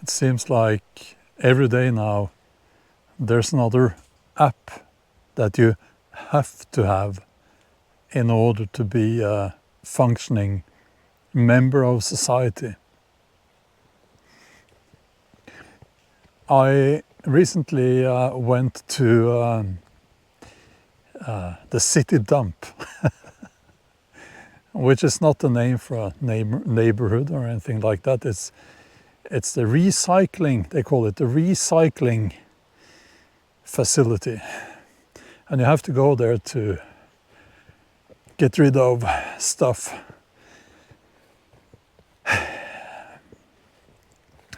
it seems like every day now there's another app that you have to have in order to be a functioning member of society. I recently went to the city dump, which is not the name for a neighborhood or anything like that. It's the recycling, they call it the recycling facility. And you have to go there to get rid of stuff.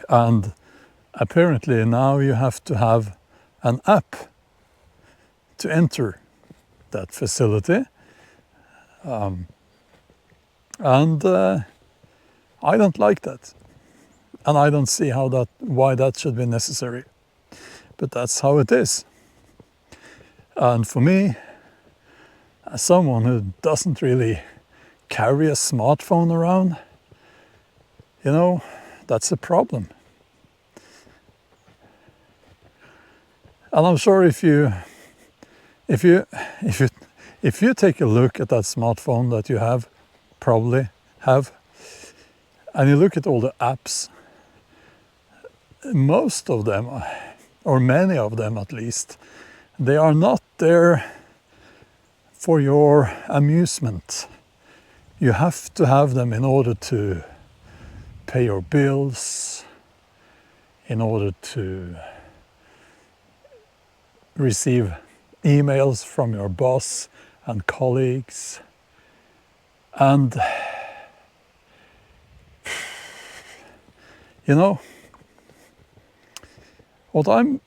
And apparently now you have to have an app to enter that facility. And I don't like that. And I don't see why that should be necessary. But that's how it is. And for me, as someone who doesn't really carry a smartphone around, you know, that's a problem. And I'm sure if you take a look at that smartphone that you probably have, and you look at all the apps, most of them, or many of them at least, they are not there for your amusement. You have to have them in order to pay your bills, in order to receive emails from your boss and colleagues. And, you know, what I'm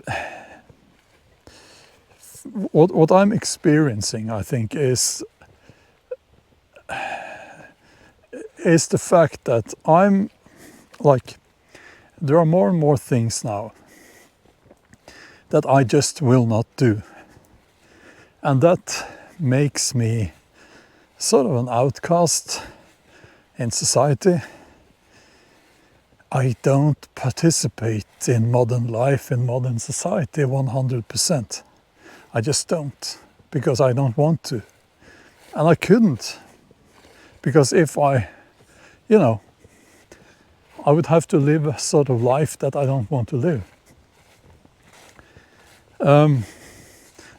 experiencing, I think, is the fact that I'm like, there are more and more things now that I just will not do. And that makes me sort of an outcast in society. I don't participate in modern life, in modern society 100%. I just don't, because I don't want to. And I couldn't, because if I would have to live a sort of life that I don't want to live.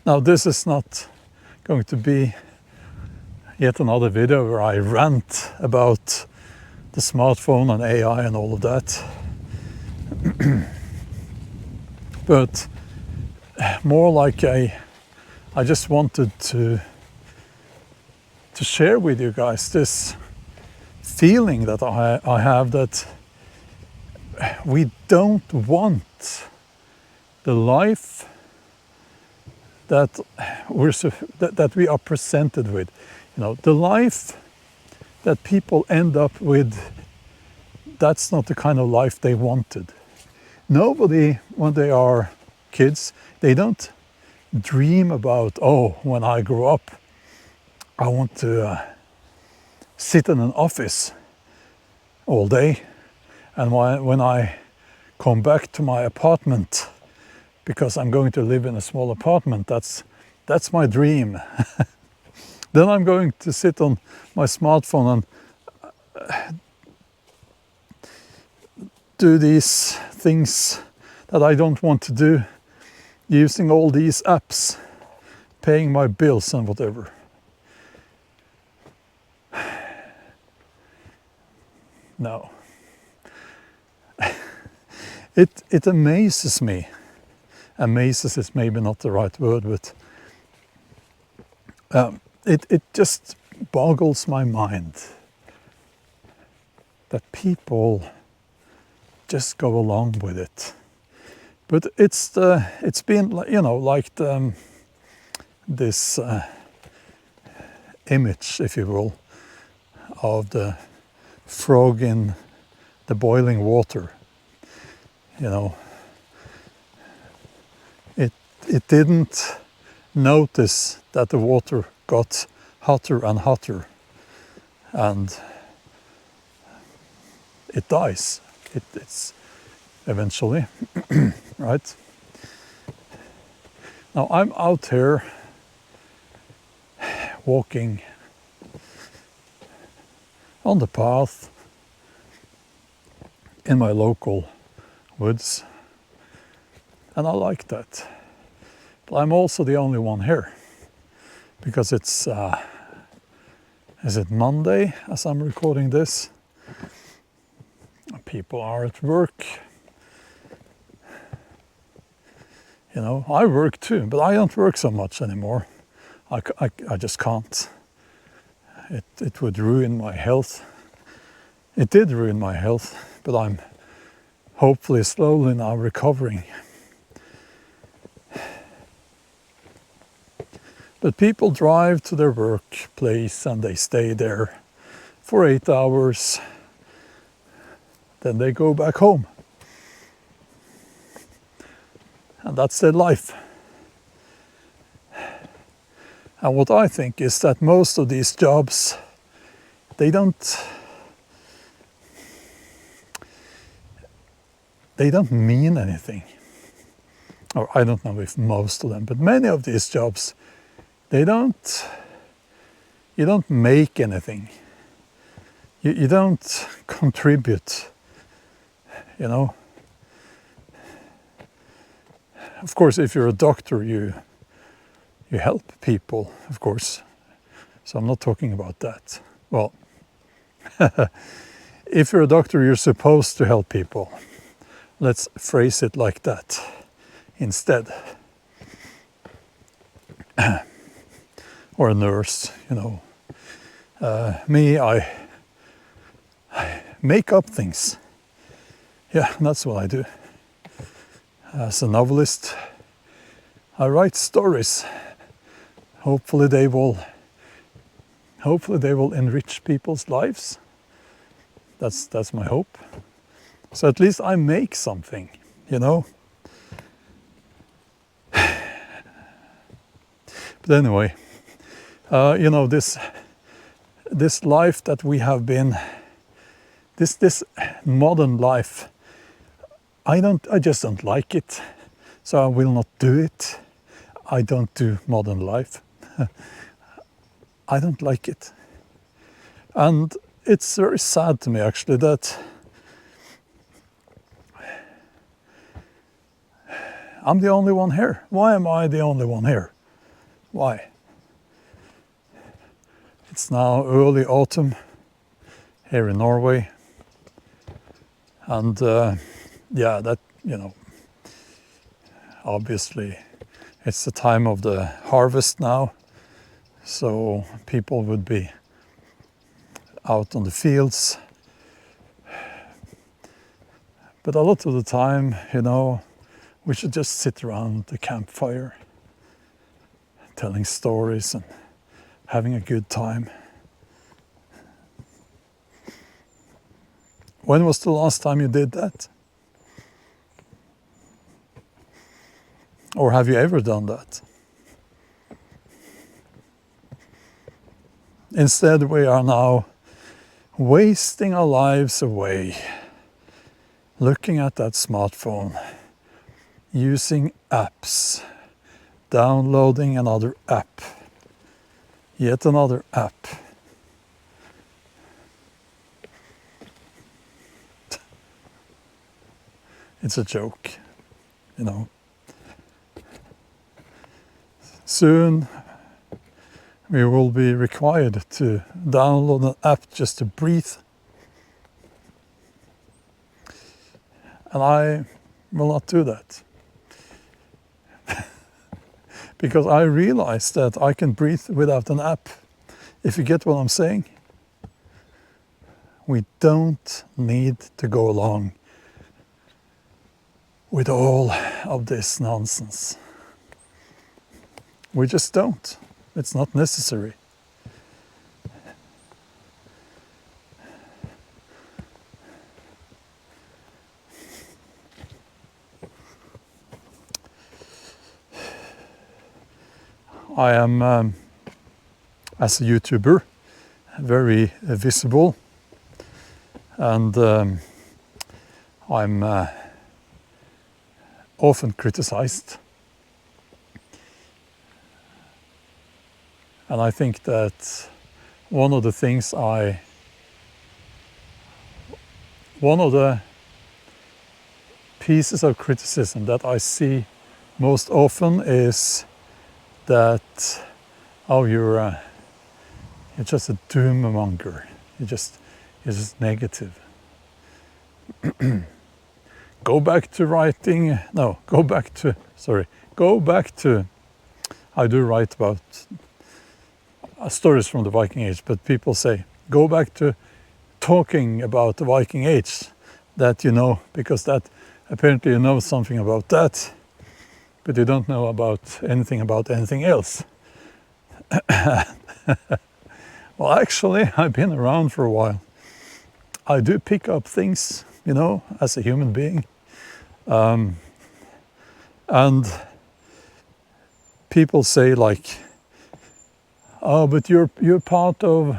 Now, this is not going to be yet another video where I rant about the smartphone and AI and all of that. But more like I just wanted to share with you guys this feeling that I have, that we don't want the life that we are presented with. You know, the life that people end up with, that's not the kind of life they wanted. Nobody, when they are kids, they don't dream about, oh, when I grow up, I want to sit in an office all day, and when I come back to my apartment, because I'm going to live in a small apartment, that's my dream. Then I'm going to sit on my smartphone and do these things that I don't want to do, using all these apps, paying my bills and whatever. No. It amazes me. Amazes is maybe not the right word, but it just boggles my mind that people just go along with it. But it's been, you know, like this image, if you will, of the frog in the boiling water. You know, it didn't notice that the water got hotter and hotter, and it dies. eventually, right? Now I'm out here walking on the path in my local woods, and I like that. But I'm also the only one here because it's is it Monday as I'm recording this? People are at work. You know, I work too, but I don't work so much anymore. I just can't. It would ruin my health. It did ruin my health, but I'm hopefully slowly now recovering. But people drive to their workplace and they stay there for 8 hours. Then they go back home. And that's their life. And what I think is that most of these jobs, they don't mean anything. Or I don't know if most of them, but many of these jobs, you don't make anything. You don't contribute, you know. Of course, if you're a doctor, you help people, of course. So I'm not talking about that. Well, if you're a doctor, you're supposed to help people. Let's phrase it like that instead. Or a nurse, you know. Me, I make up things. Yeah, that's what I do. As a novelist, I write stories. Hopefully they will enrich people's lives. That's my hope. So at least I make something, you know. But anyway, you know, this life that we have been, this modern life, I just don't like it, so I will not do it. I don't do modern life. I don't like it. And it's very sad to me actually that I'm the only one here. Why am I the only one here? Why? It's now early autumn here in Norway. And yeah, that, you know, obviously it's the time of the harvest now. So people would be out on the fields. But a lot of the time, you know, we should just sit around the campfire, telling stories and having a good time. When was the last time you did that? Or have you ever done that? Instead, we are now wasting our lives away, looking at that smartphone, using apps, downloading another app, yet another app. It's a joke, you know. Soon we will be required to download an app just to breathe. And I will not do that. Because I realize that I can breathe without an app. If you get what I'm saying. We don't need to go along with all of this nonsense. We just don't. It's not necessary. I am, as a YouTuber, very visible, and I'm often criticized. And I think that one of the pieces of criticism that I see most often is that, oh, you're just a doom-monger. You're just negative. Go back to writing. No, go back to. I do write about stories from the Viking Age, but people say go back to talking about the Viking Age, that you know, because that apparently you know something about that, but you don't know about anything else. Well, actually, I've been around for a while. I do pick up things, you know, as a human being. And people say like, oh, but you're part of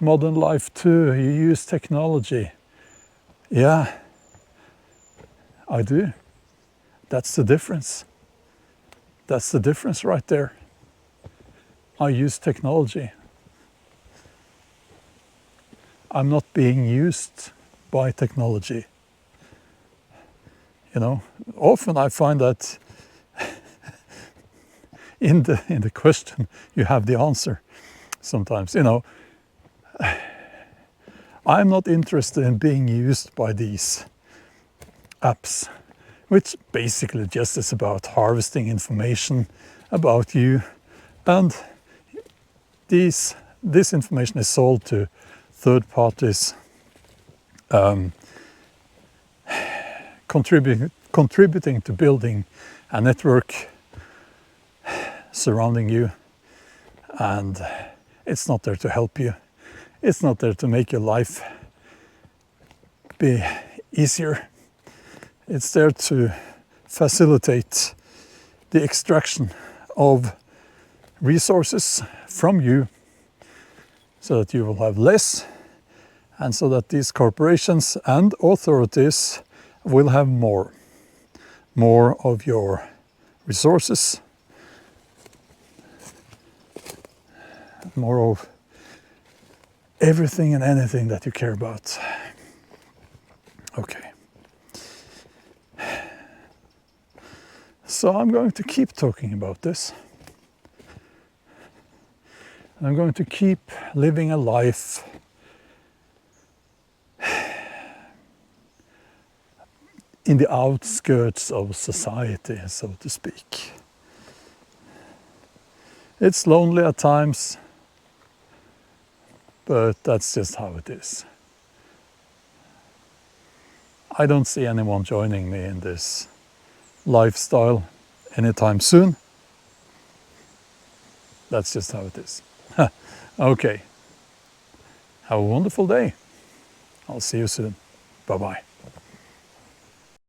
modern life too. You use technology. Yeah, I do. That's the difference. That's the difference right there. I use technology. I'm not being used by technology. You know, often I find that in the question you have the answer. Sometimes, you know, I'm not interested in being used by these apps, which basically just is about harvesting information about you, and this information is sold to third parties, contributing to building a network surrounding you, and it's not there to help you. It's not there to make your life be easier. It's there to facilitate the extraction of resources from you so that you will have less, and so that these corporations and authorities will have more of your resources, more of everything and anything that you care about. Okay. So I'm going to keep talking about this. I'm going to keep living a life in the outskirts of society, so to speak. It's lonely at times, but that's just how it is. I don't see anyone joining me in this lifestyle anytime soon. That's just how it is. Okay. Have a wonderful day. I'll see you soon. Bye-bye.